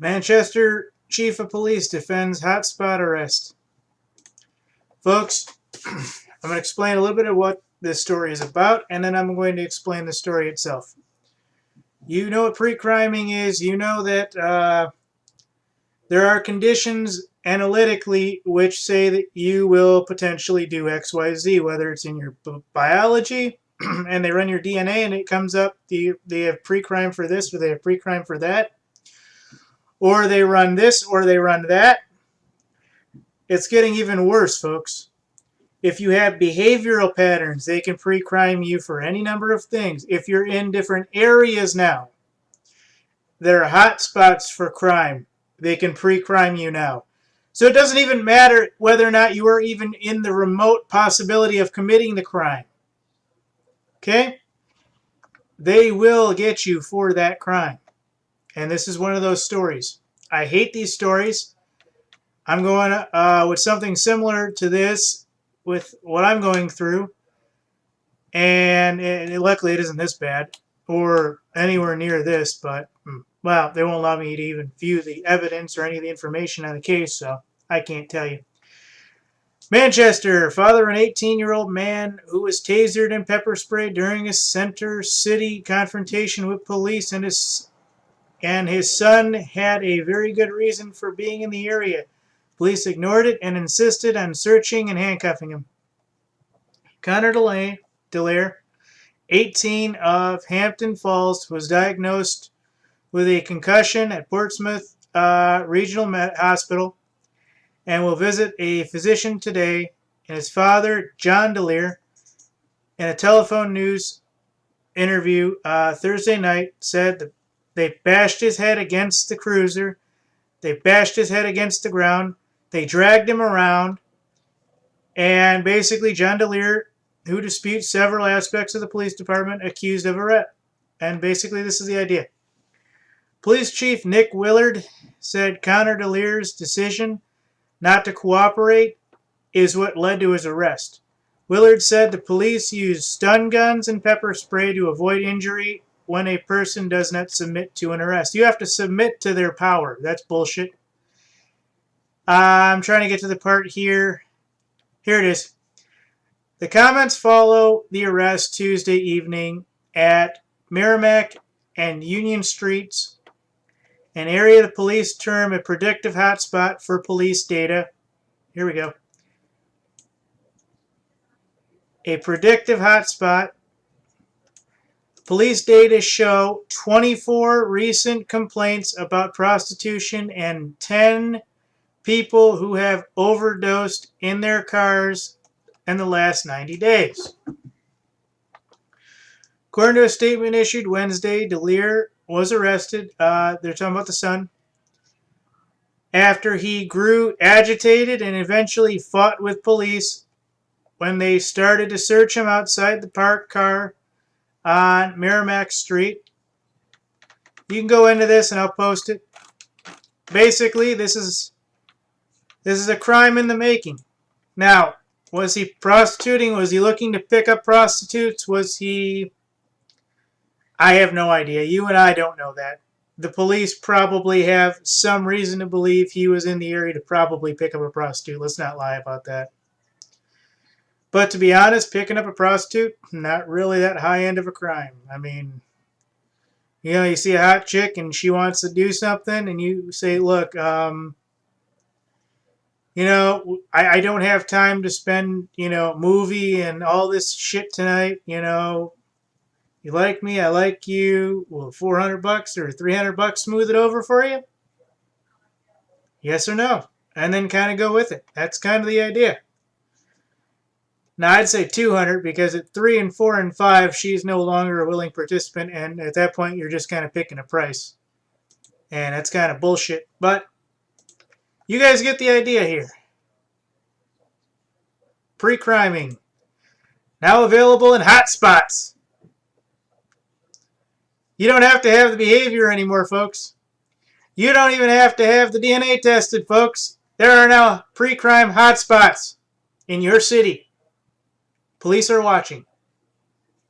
Manchester Chief of Police defends hotspot arrest. Folks, I'm going to explain a little bit of what this story is about, and then I'm going to explain the story itself. You know what pre-criming is. You know that there are conditions analytically which say that you will potentially do XYZ, whether it's in your biology and they run your DNA and it comes up, they have pre-crime for this or they have pre-crime for that, or they run this or they run that. It's getting even worse, folks. If you have behavioral patterns, they can pre-crime you for any number of things. If you're in different areas now, there are hot spots for crime. They can pre-crime you now. So it doesn't even matter whether or not you are even in the remote possibility of committing the crime. Okay? They will get you for that crime. And this is one of those stories. I hate these stories. I'm going with something similar to this with what I'm going through. And luckily it isn't this bad or anywhere near this, but well, they won't allow me to even view the evidence or any of the information on the case, so I can't tell you. Manchester, father of an 18-year-old man who was tasered and pepper sprayed during a center city confrontation with police, and his son had a very good reason for being in the area. Police ignored it and insisted on searching and handcuffing him. Connor Delaire, 18, of Hampton Falls, was diagnosed with a concussion at Portsmouth Regional Hospital and will visit a physician today. And his father, John Delaire, in a telephone news interview Thursday night, said that they bashed his head against the cruiser. They bashed his head against the ground. They dragged him around. And basically, John Delaire, who disputes several aspects of the police department, accused of arrest. And basically, this is the idea. Police Chief Nick Willard said Connor Delaire's decision not to cooperate is what led to his arrest. Willard said the police used stun guns and pepper spray to avoid injury when a person does not submit to an arrest. You have to submit to their power. That's bullshit. I'm trying to get to the part here. Here it is. The comments follow the arrest Tuesday evening at Merrimack and Union Streets, an area the police term a predictive hotspot for police data. Here we go. A predictive hotspot. Police data show 24 recent complaints about prostitution and 10 people who have overdosed in their cars in the last 90 days. According to a statement issued Wednesday, Delaire was arrested. They're talking about the son. After he grew agitated and eventually fought with police when they started to search him outside the parked car on Merrimack Street. You can go into this and I'll post it. Basically, this is a crime in the making. Now, was he prostituting? Was he looking to pick up prostitutes? Was he... I have no idea. You and I don't know that. The police probably have some reason to believe he was in the area to probably pick up a prostitute. Let's not lie about that. But to be honest, picking up a prostitute, not really that high end of a crime. I mean, you know, you see a hot chick and she wants to do something and you say, look, you know, I don't have time to spend, you know, movie and all this shit tonight, you know. You like me, I like you. Will $400 or $300 smooth it over for you? Yes or no? And then kind of go with it. That's kind of the idea. Now, I'd say 200 because at 3 and 4 and 5, she's no longer a willing participant. And at that point, you're just kind of picking a price. And that's kind of bullshit. But you guys get the idea here. Pre-criming. Now available in hotspots. You don't have to have the behavior anymore, folks. You don't even have to have the DNA tested, folks. There are now pre-crime hotspots in your city. Police are watching.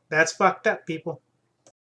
That's fucked up, people.